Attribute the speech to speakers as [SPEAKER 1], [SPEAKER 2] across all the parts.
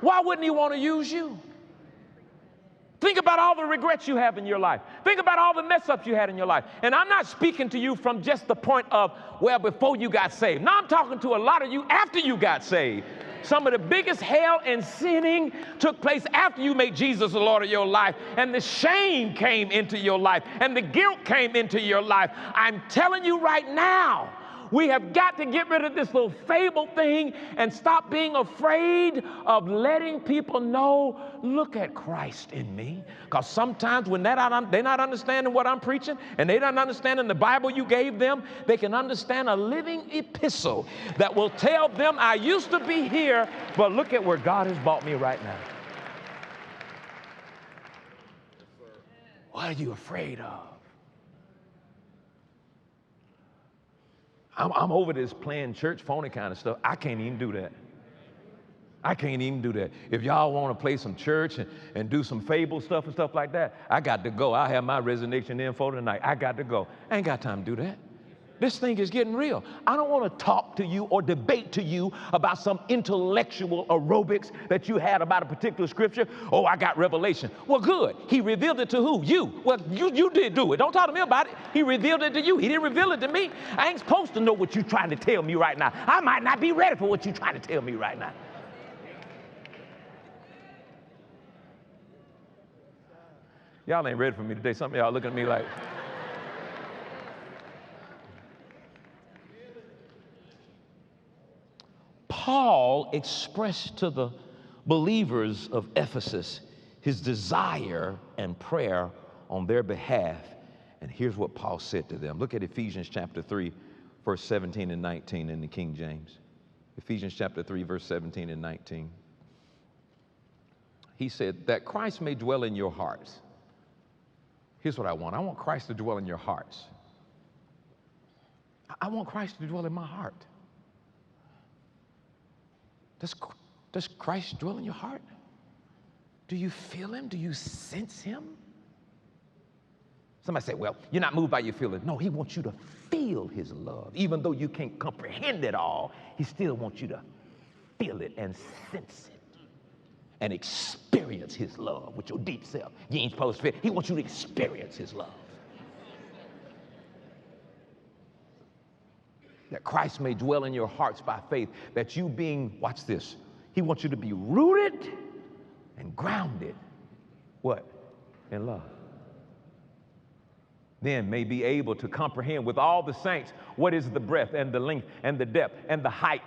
[SPEAKER 1] Why wouldn't he want to use you? Think about all the regrets you have in your life. Think about all the mess-ups you had in your life. And I'm not speaking to you from just the point of, well, before you got saved. No, I'm talking to a lot of you after you got saved. Some of the biggest hell and sinning took place after you made Jesus the Lord of your life, and the shame came into your life, and the guilt came into your life. I'm telling you right now, we have got to get rid of this little fable thing and stop being afraid of letting people know, look at Christ in me. Because sometimes when they're not understanding what I'm preaching and they're not understanding the Bible you gave them, they can understand a living epistle that will tell them, I used to be here, but look at where God has brought me right now. What are you afraid of? I'm over this playing church phony kind of stuff. I can't even do that. I can't even do that. If y'all want to play some church and do some fable stuff and stuff like that, I got to go. I have my resignation info tonight. I got to go. I ain't got time to do that. This thing is getting real. I don't want to talk to you or debate to you about some intellectual aerobics that you had about a particular scripture. Oh, I got revelation. Well, good. He revealed it to who? You. Well, you did do it. Don't talk to me about it. He revealed it to you. He didn't reveal it to me. I ain't supposed to know what you're trying to tell me right now. I might not be ready for what you're trying to tell me right now. Y'all ain't ready for me today. Some of y'all looking at me like... Paul expressed to the believers of Ephesus his desire and prayer on their behalf. And here's what Paul said to them. Look at Ephesians chapter 3, verse 17 and 19 in the King James. Ephesians chapter 3, verse 17 and 19. He said, that Christ may dwell in your hearts. Here's what I want. I want Christ to dwell in your hearts. I want Christ to dwell in my heart. Does Christ dwell in your heart? Do you feel him? Do you sense him? Somebody say, well, you're not moved by your feelings. No, he wants you to feel his love. Even though you can't comprehend it all, he still wants you to feel it and sense it and experience his love with your deep self. You ain't supposed to feel it. He wants you to experience his love. That Christ may dwell in your hearts by faith, that you being, watch this, he wants you to be rooted and grounded, what? In love. Then may be able to comprehend with all the saints what is the breadth and the length and the depth and the height.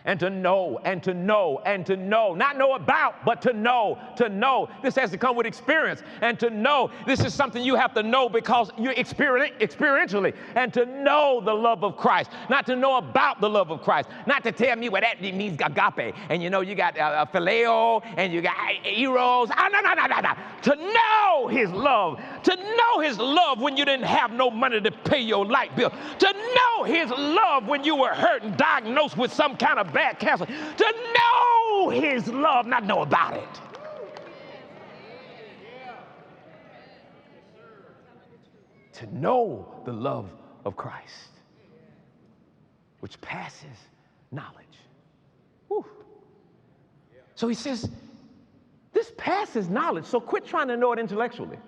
[SPEAKER 1] And to know, and to know, and to know, not know about, but to know, to know. This has to come with experience. And to know, this is something you have to know because you experientially. And to know the love of Christ, not to know about the love of Christ, not to tell me what that means agape. And you know, you got phileo, and you got eros. No. To know his love when you didn't have no money to pay your light bill. To know his love when you were hurt and diagnosed with some kind of bad cancer. To know his love, not know about it. To know the love of Christ, which passes knowledge. Whew. So he says, this passes knowledge, so quit trying to know it intellectually.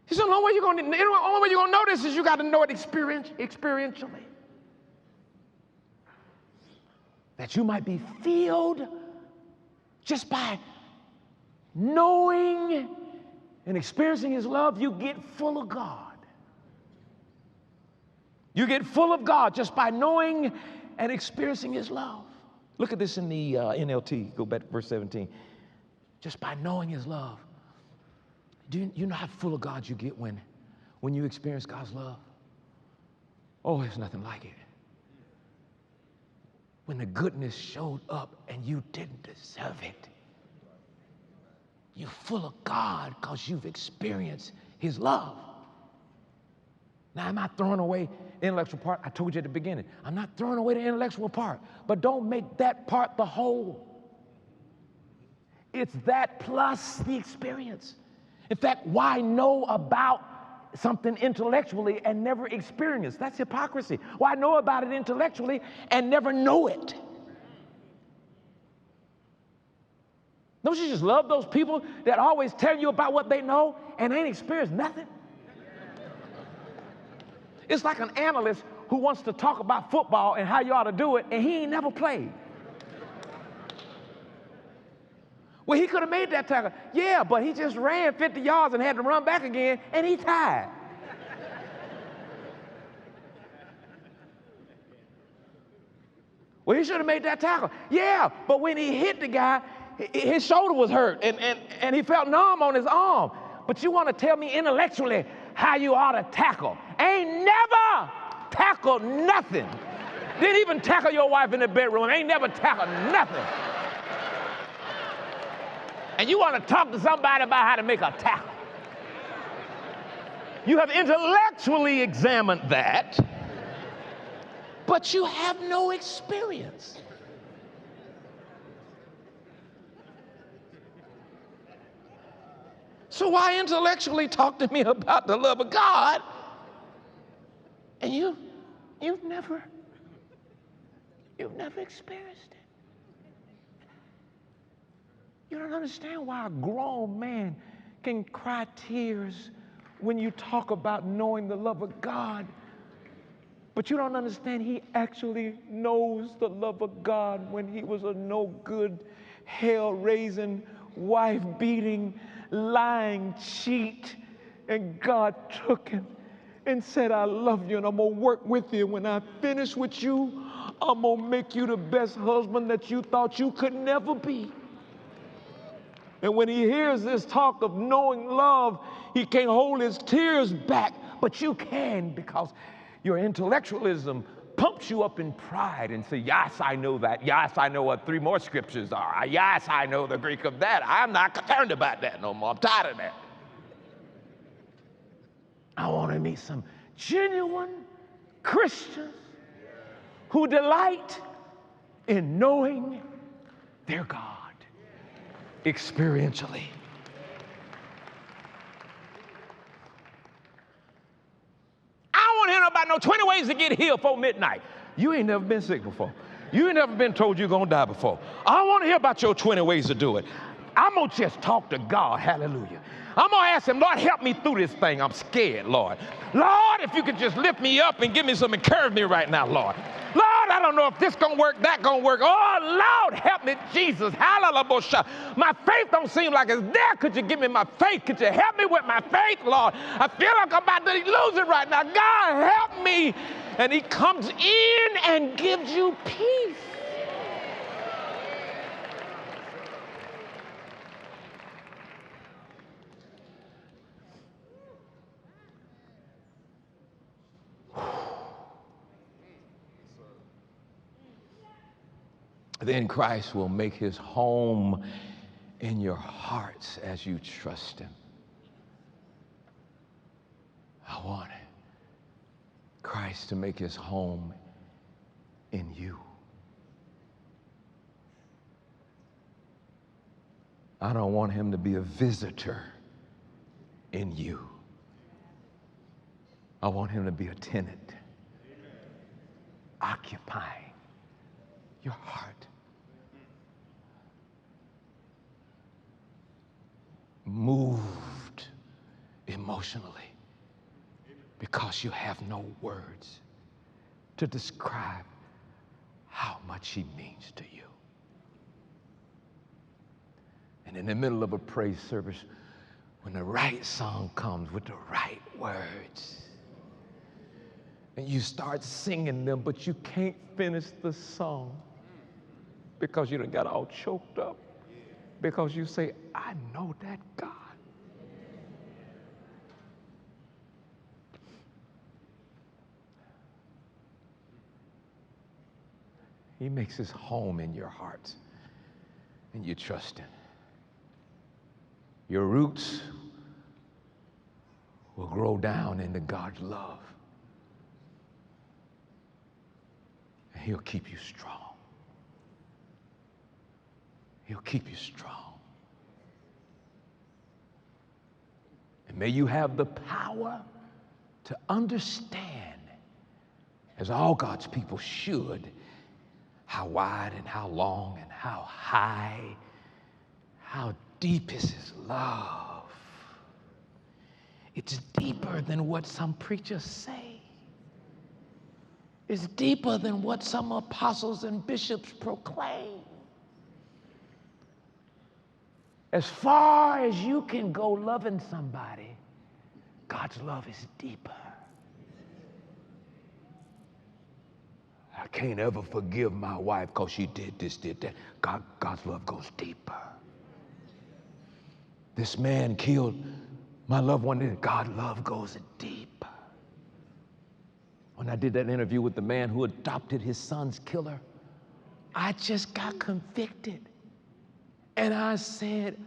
[SPEAKER 1] He said, the only way you're going to know this is you got to know it experientially. That you might be filled just by knowing and experiencing his love. You get full of God. You get full of God just by knowing and experiencing his love. Look at this in the NLT. Go back to verse 17. Just by knowing his love. Do you know how full of God you get when you experience God's love? Oh, there's nothing like it. When the goodness showed up and you didn't deserve it. You're full of God because you've experienced his love. Now, am I throwing away the intellectual part? I told you at the beginning, I'm not throwing away the intellectual part, but don't make that part the whole. It's that plus the experience. In fact, why know about something intellectually and never experience? That's hypocrisy. Why know about it intellectually and never know it? Don't you just love those people that always tell you about what they know and ain't experienced nothing? It's like an analyst who wants to talk about football and how you ought to do it, and he ain't never played. Well, he could have made that tackle. Yeah, but he just ran 50 yards and had to run back again, and he tied. Well, he should have made that tackle. Yeah, but when he hit the guy, his shoulder was hurt, and he felt numb on his arm. But you want to tell me intellectually how you ought to tackle. Ain't never tackled nothing. Didn't even tackle your wife in the bedroom. Ain't never tackled nothing. And you want to talk to somebody about how to make a tackle. You have intellectually examined that, but you have no experience. So why intellectually talk to me about the love of God and you've never experienced it? You don't understand why a grown man can cry tears when you talk about knowing the love of God, but you don't understand he actually knows the love of God when he was a no good, hell-raising, wife-beating, lying cheat, and God took him and said, I love you and I'm going to work with you. When I finish with you, I'm going to make you the best husband that you thought you could never be. And when he hears this talk of knowing love, he can't hold his tears back, but you can, because your intellectualism pumps you up in pride and say, yes, I know that. Yes, I know what 3 more scriptures are. Yes, I know the Greek of that. I'm not concerned about that no more. I'm tired of that. I want to meet some genuine Christians who delight in knowing their God experientially. I want to hear about no 20 ways to get healed before midnight. You ain't never been sick before. You ain't never been told you're going to die before. I want to hear about your 20 ways to do it. I'm going to just talk to God. Hallelujah. I'm going to ask him, Lord, help me through this thing. I'm scared, Lord. Lord, if you could just lift me up and give me some encouragement right now, Lord. Lord, I don't know if this going to work, that going to work. Oh, Lord, help me, Jesus. Hallelujah. My faith don't seem like it's there. Could you give me my faith? Could you help me with my faith, Lord? I feel like I'm about to lose it right now. God, help me. And he comes in and gives you peace. Then Christ will make his home in your hearts as you trust him. I want Christ to make his home in you. I don't want him to be a visitor in you. I want him to be a tenant, occupying your heart. Moved emotionally because you have no words to describe how much he means to you. And in the middle of a praise service, when the right song comes with the right words, and you start singing them, but you can't finish the song because you done got all choked up. Because you say, I know that God. He makes his home in your heart, and you trust him. Your roots will grow down into God's love, and he'll keep you strong. He'll keep you strong. And may you have the power to understand, as all God's people should, how wide and how long and how high, How deep is his love? It's deeper than what some preachers say. It's deeper than what some apostles and bishops proclaim. As far as you can go loving somebody, God's love is deeper. I can't ever forgive my wife because she did this, did that. God's love goes deeper. This man killed my loved one. God's love goes deeper. When I did that interview with the man who adopted his son's killer, I just got convicted. And I said,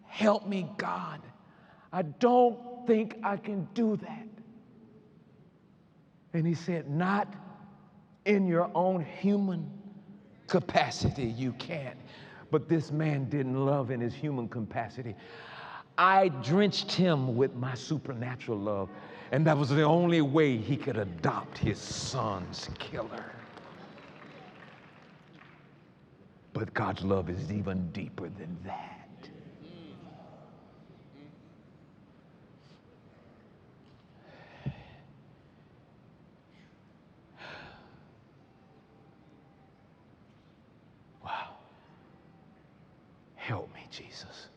[SPEAKER 1] help me, God. I don't think I can do that. And he said, not in your own human capacity, you can't. But this man didn't love in his human capacity. I drenched him with my supernatural love, and that was the only way he could adopt his son's killer. But God's love is even deeper than that. Wow. Help me, Jesus.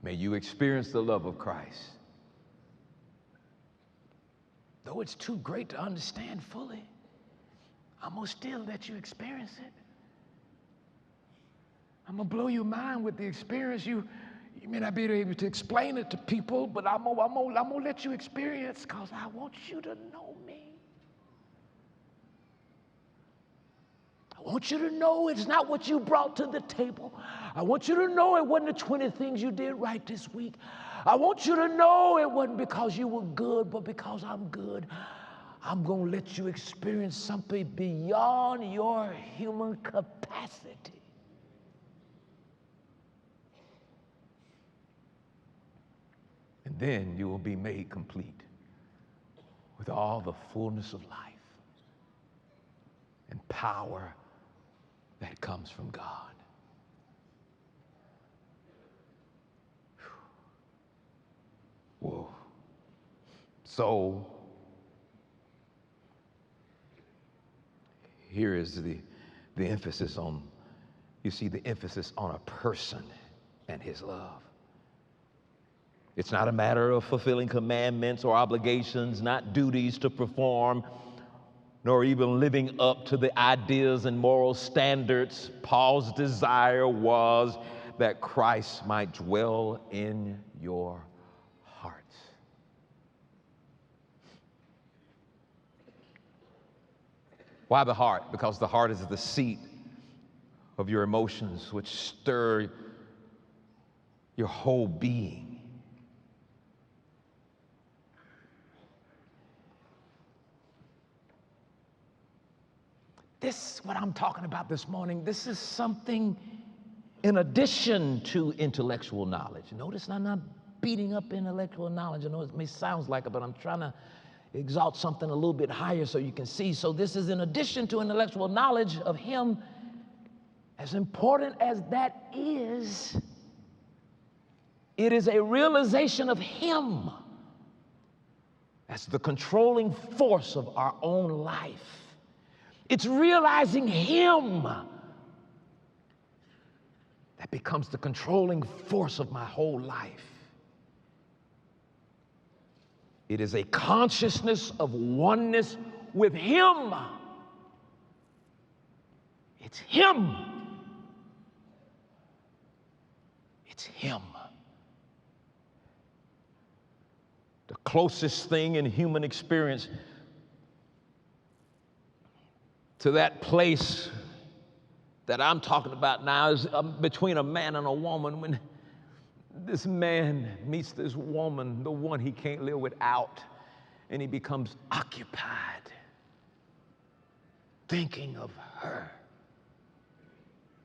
[SPEAKER 1] May you experience the love of Christ. Though it's too great to understand fully, I'm going to still let you experience it. I'm going to blow your mind with the experience. You may not be able to explain it to people, but I'm going to let you experience because I want you to know me. I want you to know it's not what you brought to the table. I want you to know it wasn't the 20 things you did right this week. I want you to know it wasn't because you were good, but because I'm good. I'm going to let you experience something beyond your human capacity. And then you will be made complete with all the fullness of life and power that comes from God. Whoa. So, here is the emphasis on, you see the emphasis on a person and his love. It's not a matter of fulfilling commandments or obligations, not duties to perform, nor even living up to the ideas and moral standards. Paul's desire was that Christ might dwell in your hearts. Why the heart? Because the heart is the seat of your emotions, which stir your whole being. This, what I'm talking about this morning, this is something in addition to intellectual knowledge. Notice I'm not beating up intellectual knowledge. I know it may sound like it, but I'm trying to exalt something a little bit higher so you can see. So this is in addition to intellectual knowledge of him. As important as that is, it is a realization of him as the controlling force of our own life. It's realizing him that becomes the controlling force of my whole life. It is a consciousness of oneness with him. It's him. It's him. The closest thing in human experience to that place that I'm talking about now is between a man and a woman. When this man meets this woman, the one he can't live without, and he becomes occupied thinking of her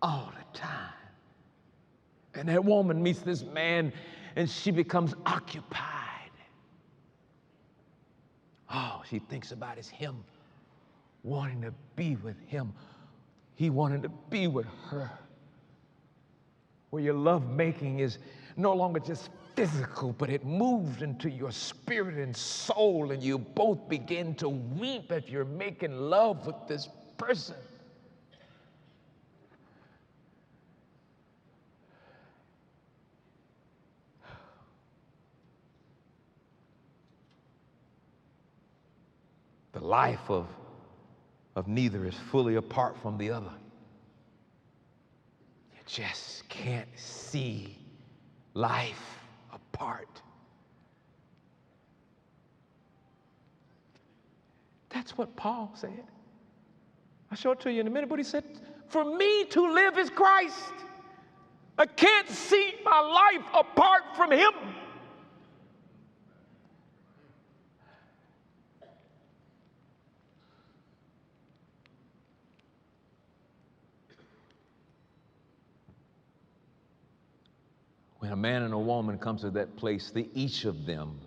[SPEAKER 1] all the time. And that woman meets this man and she becomes occupied All she thinks about is him, wanting to be with him. He wanted to be with her. Where your love making is no longer just physical, but it moves into your spirit and soul, and you both begin to weep as you're making love with this person. The life of neither is fully apart from the other. You just can't see life apart. That's what Paul said. I'll show it to you in a minute, but he said, for me to live is Christ. I can't see my life apart from him. When a man and a woman comes to that place, each of them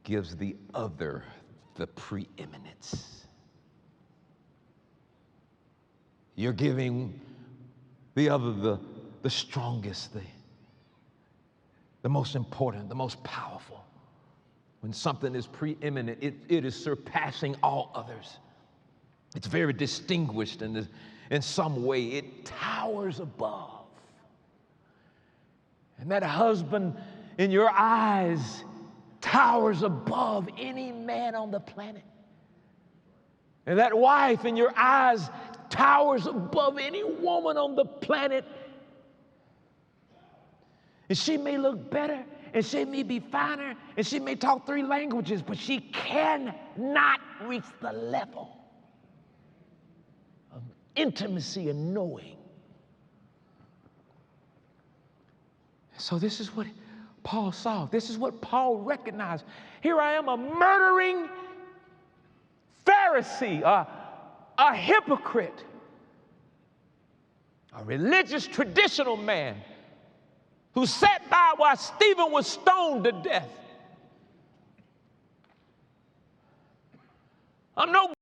[SPEAKER 1] gives the other the preeminence. You're giving the other the strongest, the most important, the most powerful. When something is preeminent, it is surpassing all others. It's very distinguished, and in some way it towers above. And that husband in your eyes towers above any man on the planet. And that wife in your eyes towers above any woman on the planet. And she may look better, and she may be finer, and she may talk 3 languages, but she cannot reach the level of intimacy and knowing. So this is what Paul saw. This is what Paul recognized. Here I am, a murdering Pharisee, a hypocrite, a religious traditional man who sat by while Stephen was stoned to death. I'm no